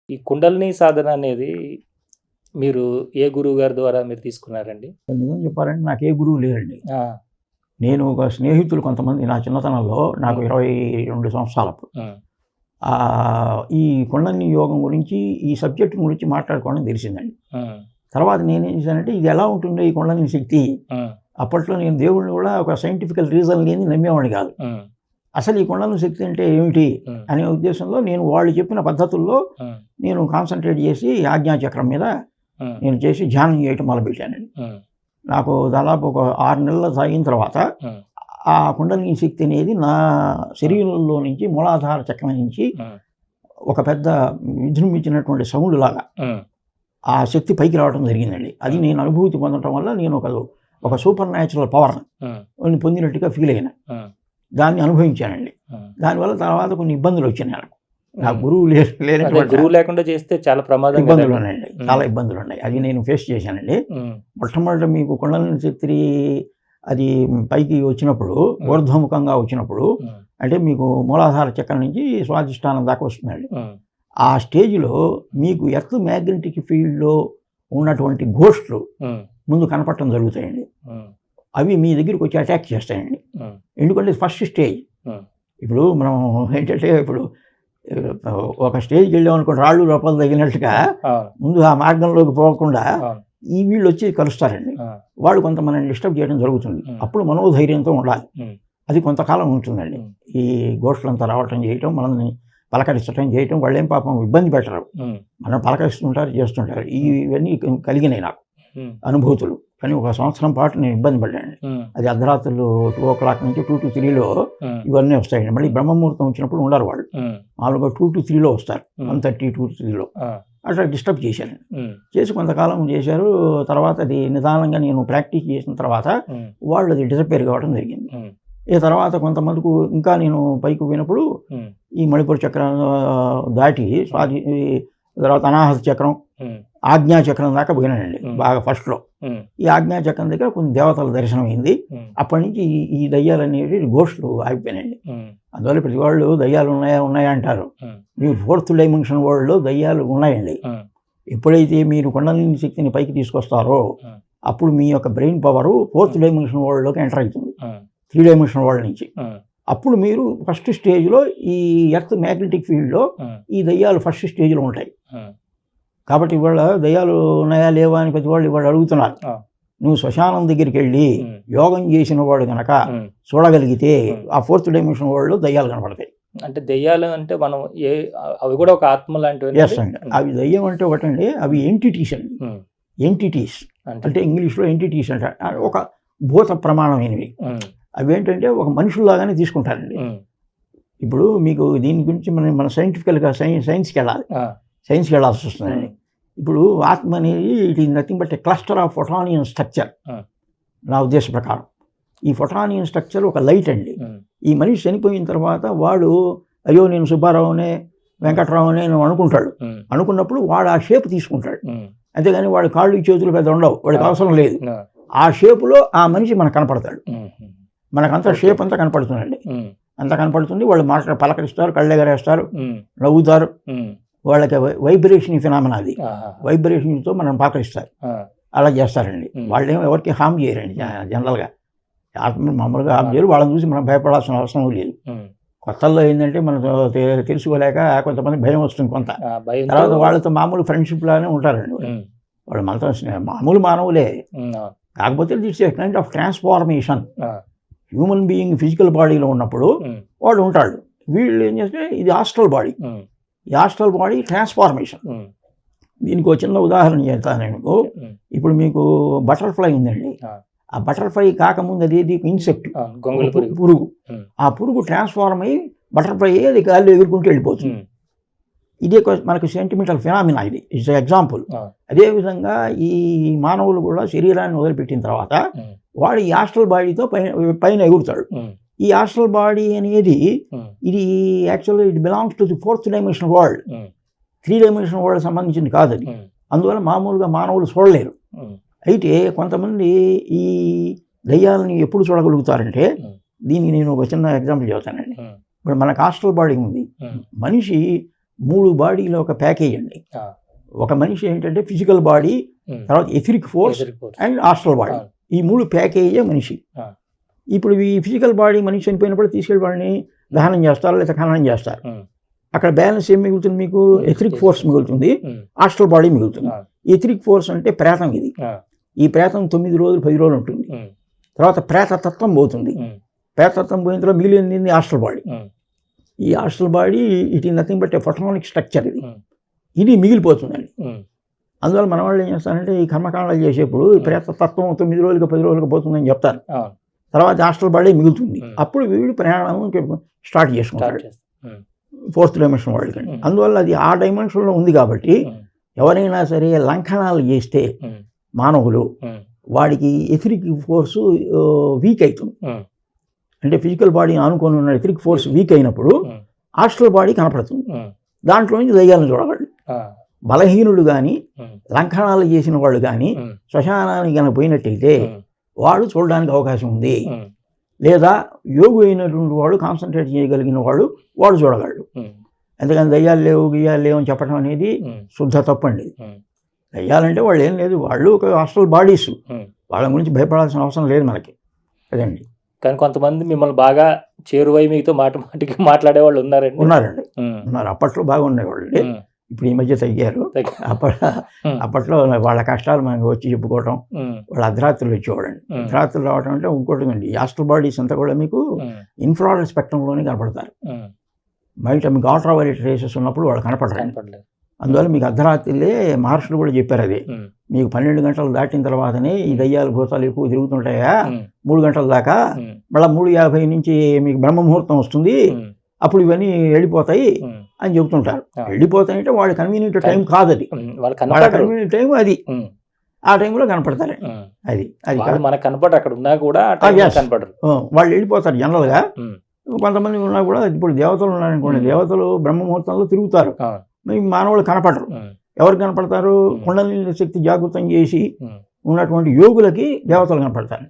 ఈ కుండలిని సాధన అనేది మీరు ఏ గురువు గారి ద్వారా మీరు తీసుకున్నారండి? నిజం చెప్పాలంటే నాకు ఏ గురువు లేరండి. ఆ! నేను ఒక స్నేహితులు కొంతమంది నా చిన్నతనంలో నాకు 22 సంవత్సరాలప్పుడు హ్మ్. ఈ కుండలిని యోగం గురించి, ఈ సబ్జెక్ట్ గురించి మాట్లాడుకోవడం తెలిసిందండి. హ్మ్. తర్వాత నేనేం చేశానంటే ఇది ఎలా ఉంటుందో ఈ కుండలిని శక్తి, హ్మ్. అప్పట్లో నేను దేవుడిని కూడా ఒక సైంటిఫికల్ రీజన్ లేని నమ్మేవాడిని కాదు. హ్మ్. అసలు ఈ కుండలిని శక్తి అంటే ఏమిటి హ్మ్. అనే ఉద్దేశంలో నేను వాళ్ళు చెప్పిన పద్ధతుల్లో హ్మ్. నేను కాన్సన్ట్రేట్ చేసి ఆజ్ఞాచక్రం మీద హ్మ్. నేను చేసి ధ్యానం చేయటం మొదలుపెట్టానండి. హ్మ్. నాకు దాదాపు ఒక 6 నెలలు అయిన తర్వాత హ్మ్. ఆ కుండలిని శక్తి అనేది నా శరీరంలో నుంచి మూలాధార చక్రం నుంచి హ్మ్. ఒక పెద్ద విజృంభించినటువంటి సౌండ్ లాగా హ్మ్. ఆ శక్తి పైకి రావడం జరిగిందండి. అది నేను అనుభూతి పొందడం వల్ల నేను ఒక సూపర్ న్యాచురల్ పవర్ హ్మ్. పొందినట్టుగా ఫీల్ అయినా. హ్మ్. దాన్ని అనుభవించానండి. హ్మ్. దానివల్ల తర్వాత కొన్ని ఇబ్బందులు వచ్చినాయి నాకు. నాకు హ్మ్. గురువు అదే లేనటువంటి గురువు లేకుండా చేస్తే చాలా ప్రమాదం ఇబ్బందులు గదండీ! ఉన్నాయండి. హ్మ్. చాలా ఇబ్బందులు ఉన్నాయి. అది నేను ఫేస్ చేశానండి. హ్మ్. మొట్టమొదట మీకు కుండలిని శక్తి అది పైకి వచ్చినప్పుడు, ఊర్ధ్వముఖంగా వచ్చినప్పుడు, హ్మ్. అంటే మీకు మూలాధార చక్రం నుంచి స్వాధిష్టానం దాకా వస్తుందండి. హ్మ్. ఆ స్టేజ్‌లో మీకు ఎర్త్ మ్యాగ్నెటిక్ ఫీల్డ్‌లో ఉన్నటువంటి ఘోస్టులు హ్మ్. ముందు కనపడటం జరుగుతాయండి. హ్మ్. అవి మీ దగ్గరికి వచ్చి అటాక్ చేస్తాయండి. హ్మ్. ఎందుకంటే ఫస్ట్ స్టేజ్. హ్మ్. ఇప్పుడు మనం ఏంటంటే ఇప్పుడు ఒక స్టేజ్‌కి వెళ్ళామనుకోండి, రాళ్ళు రప్పలు తగిలినట్టుగా అవును. ముందు ఆ మార్గంలోకి పోకుండా అవును. ఈ వీళ్ళొచ్చి కలుస్తారండి. ఆ! వాళ్ళు కొంత మనల్ని డిస్టర్బ్ చేయడం జరుగుతుంది. హ్మ్. అప్పుడు మనోధైర్యంతో ఉండాలి. హ్మ్. అది కొంతకాలం ఉంటుందండి. హ్మ్. ఈ ఘోషులంతా రావటం చేయటం, మనల్ని పలకరించటం చేయటం, వాళ్ళేం పాపం ఇబ్బంది పెట్టరు. హ్మ్. మనం పలకరిస్తుంటారు, చేస్తుంటారు. ఇవన్నీ కలిగినాయి నాకు హ్మ్. అనుభూతులు. కానీ ఒక సంవత్సరం పాటు నేను ఇబ్బంది పడ్డానండి. హ్మ్. అది అర్ధరాత్రులు 2:00 నుంచి 2-3లో హ్మ్. ఇవన్నీ వస్తాయండి. మళ్ళీ బ్రహ్మముహూర్తం వచ్చినప్పుడు ఉండరు వాళ్ళు. హ్మ్. మామూలుగా 2-3లో వస్తారు. హ్మ్. 1:30, 2-3లో. ఆ! అట్లా డిస్టర్బ్ చేశారండి. హ్మ్. చేసి కొంతకాలం చేశారు. తర్వాత అది నిదానంగా నేను ప్రాక్టీస్ చేసిన తర్వాత హ్మ్. వాళ్ళు అది డిసప్పేర్ కావడం జరిగింది. హ్మ్. ఇక తర్వాత కొంతమందికి ఇంకా నేను పైకి పోయినప్పుడు హ్మ్. ఈ మణిపూర చక్రం దాటి ఈ తర్వాత అనాహత చక్రం, హ్మ్. ఆజ్ఞా చక్రం దాకా పోయినానండి హ్మ్. బాగా ఫస్ట్‌లో. హ్మ్. ఈ ఆజ్ఞా చక్రం దగ్గర కొన్ని దేవతల దర్శనం అయింది. హ్మ్. అప్పటి నుంచి ఈ దయ్యాలనేవి ఘోస్టులు ఆగిపోయినాయండి. హ్మ్. అందువల్ల ప్రతి వాళ్ళు దయ్యాలు ఉన్నాయా ఉన్నాయా అంటారు. హ్మ్. మీరు 4th డైమెన్షన్ వరల్డ్‌లో దయ్యాలు ఉన్నాయండి. హ్మ్. ఎప్పుడైతే మీరు కుండలిని శక్తిని పైకి తీసుకొస్తారో హ్మ్. అప్పుడు మీ యొక్క బ్రెయిన్ పవరు 4th డైమెన్షన్ వరల్డ్‌లోకి ఎంటర్ అవుతుంది. హ్మ్. 3 డైమెన్షన్ వరల్డ్ నుంచి. హ్మ్. అప్పుడు మీరు ఫస్ట్ స్టేజ్‌లో ఈ ఎర్త్ మ్యాగ్నెటిక్ ఫీల్డ్‌లో హ్మ్. ఈ దయ్యాలు ఫస్ట్ స్టేజ్‌లో ఉంటాయి. హ్మ్. కాబట్టి ఇవాళ దయ్యాలు ఉన్నాయా లేవా అని ప్రతి వాళ్ళు ఇవాళ అడుగుతున్నారు. ఆ! నువ్వు శ్మశానం దగ్గరికి వెళ్ళి హ్మ్. యోగం చేసిన వాడు గనక హ్మ్. చూడగలిగితే హ్మ్. ఆ 4th డైమెన్షన్ వరల్డ్‌లో దయ్యాలు కనపడతాయి. అంటే దెయ్యాలు అంటే మనం అవి కూడా ఒక ఆత్మ లాంటివేనండి? యెస్ అండి. అవి దయ్యం అంటే ఒకటండి, అవి ఎంటిటీస్ అండి. హ్మ్. ఎంటిటీస్ అంటే అంటే ఇంగ్లీష్‌లో ఎంటిటీస్ అంటారు. ఒక భూత ప్రమాణమైనవి. హ్మ్. అవేంటంటే ఒక మనుషుల్లాగానే తీసుకుంటారండి. హ్మ్. ఇప్పుడు మీకు దీని గురించి మన సైంటిఫికల్‌గా సైన్స్‌కెళ్ళాలి. ఆ! సైన్స్‌కి వెళ్ళాల్సి వస్తుందండి. హ్మ్. ఇప్పుడు ఆత్మ అనేది it is nothing but a cluster of photonian structure. ఆ! నా ఉద్దేశ ప్రకారం. ఈ ఫోటానియన్ స్ట్రక్చర్ ఒక లైట్ అండి. హ్మ్. ఈ మనిషి చనిపోయిన తర్వాత వాడు అయ్యో నేను సుబ్బారావునే, వెంకట్రావునే అని అనుకుంటాడు. హ్మ్. అనుకున్నప్పుడు వాడు ఆ షేప్ తీసుకుంటాడు. హ్మ్. అంతేగాని వాడి కాళ్ళు చేతులు పెద్ద ఉండవు. వాడికి ఆ! అవసరం లేదు. ఆ! ఆ షేపులో ఆ మనిషి మనకు కనపడతాడు. హుహు. మనకంతా ఓకే. షేప్ అంతా కనపడుతుందండి. హ్మ్. అంతా కనపడుతుంది. వాళ్ళు పలకరిస్తారు, కళ్ళెగరేస్తారు, హ్మ్. నవ్వుతారు. హ్మ్. వాళ్ళకి వైబ్రేషన్ ఫినామినా అది. ఆహాహా! వైబ్రేషన్‌తో మనం పలకరిస్తారు. ఆ! అలా చేస్తారండి. హ్మ్. వాళ్ళేమో ఎవరికీ హార్మ్ చేయరండి జనరల్‌గా. ఆత్మని మామూలుగా హార్మ్ చేయరు. వాళ్ళని చూసి మనం భయపడాల్సిన అవసరం లేదు. హ్మ్. కొత్తల్లో ఏందంటే మనం తెలుసుకోలేక కొంతమంది భయం వస్తుంది కొంత. ఆ భయంతో తర్వాత వాళ్ళతో మామూలు ఫ్రెండ్‌షిప్ లానే ఉంటారండి వాళ్ళు. హ్మ్. వాళ్ళు మనతో మామూలు మానవులే. హ్మ్. అవును. కాకపోతే it's a kind of transformation. ఆ! హ్యూమన్ బీయింగ్ ఫిజికల్ బాడీలో ఉన్నప్పుడు హ్మ్. వాడు ఉంటాడు. వీళ్ళు ఏం చేస్తే ఇది హాస్టల్ బాడీ. హ్మ్. ఈ హాస్టల్ బాడీ ట్రాన్స్‌ఫార్మేషన్. హ్మ్. దీనికి ఒక చిన్న ఉదాహరణ చెప్తాను మీకు. హ్మ్. ఇప్పుడు మీకు బటర్‌ఫ్లై ఉందండి. ఆ! ఆ బటర్‌ఫ్లై కాకముందు అదేది ఇన్సెక్ట్. అవును. గొంగళి పురుగు. పురుగు. హ్మ్. ఆ పురుగు ట్రాన్స్‌ఫార్మ్ అయ్యి బటర్‌ఫ్లై అయ్యి అది గాలిలో ఎగురుకుంటూ వెళ్ళిపోతుంది. హ్మ్. ఇదే మనకు సెంటిమెంటల్ ఫినామినా ఇది. It's example. ఆ! అదేవిధంగా ఈ మానవులు కూడా శరీరాన్ని వదిలిపెట్టిన తర్వాత హ్మ్. వాడు ఈ హాస్టల్ బాడీతో పైన ఎగురుతాడు. హ్మ్. ఈ హాస్టల్ బాడీ అనేది హ్మ్. ఇది actually it belongs to the 4th dimension world. హ్మ్. 3 డైమెన్షన్ వరల్డ్ సంబంధించింది కాదది. హ్మ్. అందువల్ల మామూలుగా మానవులు చూడలేరు. హ్మ్. అయితే కొంతమంది ఈ దయ్యాలని ఎప్పుడు చూడగలుగుతారంటే, దీనికి నేను ఒక చిన్న ఎగ్జాంపుల్ చెబుతానండి. హ్మ్. ఇప్పుడు మనకు హాస్టల్ బాడీ ఉంది. హ్మ్. మనిషి 3 బాడీలో ఒక ప్యాకేజ్ అండి. ఒక మనిషి ఏంటంటే ఫిజికల్ బాడీ, తర్వాత etheric force and astral body, ఈ 3 ప్యాకేజే మనిషి. ఇప్పుడు ఈ ఫిజికల్ బాడీ మనిషి చనిపోయినప్పుడు తీసుకెళ్ళి వాడిని దహనం చేస్తారు లేదా ఖననం చేస్తారు. అక్కడ బ్యాలెన్స్ ఏం మిగులుతుంది మీకు? ఎథరిక్ ఫోర్స్ మిగులుతుంది, ఆస్ట్రల్ బాడీ మిగులుతుంది. ఎథరిక్ ఫోర్స్ అంటే ప్రేతం. ఇది ఈ ప్రేతం 9 రోజులు 10 రోజులు ఉంటుంది. తర్వాత ప్రేతతత్వం పోతుంది. ప్రేతతత్వం పోయిన తర్వాత మిగిలింది ఆస్ట్రల్ బాడీ. ఈ astral body it is nothing but A photonic structure. ఇది మిగిలిపోతుందండి. అందువల్ల మన వాళ్ళు ఏం చేస్తారంటే ఈ కర్మకాండాలు చేసేప్పుడు ప్రేతతత్వం 9 రోజులకు 10 రోజులకు పోతుందని చెప్తారు. తర్వాత ఆస్ట్రల్ బాడీ మిగులుతుంది. అప్పుడు వీడు ప్రయాణం స్టార్ట్ చేసుకుంటాడు 4th డైమెన్షన్ వరల్డ్ కండి. అందువల్ల అది ఆ డైమెన్షన్లో ఉంది కాబట్టి ఎవరైనా సరే లంఘనాలు చేస్తే మానవులు వాడికి ఎథరిక్ ఫోర్సు వీక్ అవుతుంది. అంటే ఫిజికల్ బాడీ ఆనుకొని ఉన్న ఎథరిక్ ఫోర్స్ వీక్ అయినప్పుడు ఆస్ట్రల్ బాడీ కనపడుతుంది. దాంట్లో నుంచి దయ్యాలను చూడగలడు. బలహీనుడు కానీ లంఘనాలు చేసిన వాళ్ళు కానీ శ్మశానానికి కనుక పోయినట్టయితే వాడు చూడడానికి అవకాశం ఉంది. లేదా యోగు అయినటువంటి వాడు, కాన్సన్ట్రేట్ చేయగలిగిన వాడు చూడగలడు. ఎందుకని దయ్యాలు లేవు గియ్యాలు లేవు అని చెప్పడం అనేది శుద్ధ తప్పండి. దయ్యాలంటే వాళ్ళు ఏం లేదు, వాళ్ళు ఒక ఆస్ట్రల్ బాడీస్, వాళ్ళ గురించి భయపడాల్సిన అవసరం లేదు మనకి కదండి. కానీ కొంతమంది మిమ్మల్ని బాగా చేరువై మీతో మాటికి మాట్లాడే వాళ్ళు ఉన్నారండి. ఉన్నారు. అప్పట్లో బాగా ఉండేవాళ్ళు. ఇప్పుడు ఈ మధ్య తగ్గారు. అప్పట్లో వాళ్ళ కష్టాలు మనకి వచ్చి చెప్పుకోవటం, వాళ్ళ అర్ధరాత్రులు వచ్చేవాడండి. అర్ధరాత్రులు రావడం అంటే ఇంకోటి అండి, ఆస్ట్రల్ బాడీస్ అంతా కూడా మీకు ఇన్ఫ్రారెడ్ స్పెక్ట్రంలోనే కనపడతారు. బయట మీకు అల్ట్రావైలెట్ రేసెస్ ఉన్నప్పుడు వాళ్ళు కనపడలేదు. అందువల్ల మీకు అర్ధరాత్రులే మహర్షులు కూడా చెప్పారు అది. మీకు 12 గంటలు దాటిన తర్వాతనే ఈ దయ్యాలు భూతాలు ఎక్కువ తిరుగుతుంటాయా 3 గంటల దాకా, మళ్ళీ 3:50 నుంచి మీకు బ్రహ్మ ముహూర్తం వస్తుంది, అప్పుడు ఇవన్నీ వెళ్ళిపోతాయి అని చెబుతుంటారు. వెళ్ళిపోతాయంటే వాళ్ళ కన్వీనియంట్ టైం కాదు అది, వాళ్ళ కన్వీనియంట్ టైం అది. ఆ టైంలో కనపడతారు. అది మనకు కనపడరు, అక్కడ ఉన్నా కూడా కనపడరు. వాళ్ళు వెళ్ళిపోతారు జనరల్గా. కొంతమంది ఉన్నా కూడా ఇప్పుడు దేవతలు ఉన్నారనుకోండి, దేవతలు బ్రహ్మ ముహూర్తంలో తిరుగుతారు, మానవులు కనపడరు. ఎవరు కనపడతారు? కుండలిని శక్తి జాగృతం చేసి ఉన్నటువంటి యోగులకి దేవతలు కనపడతారు.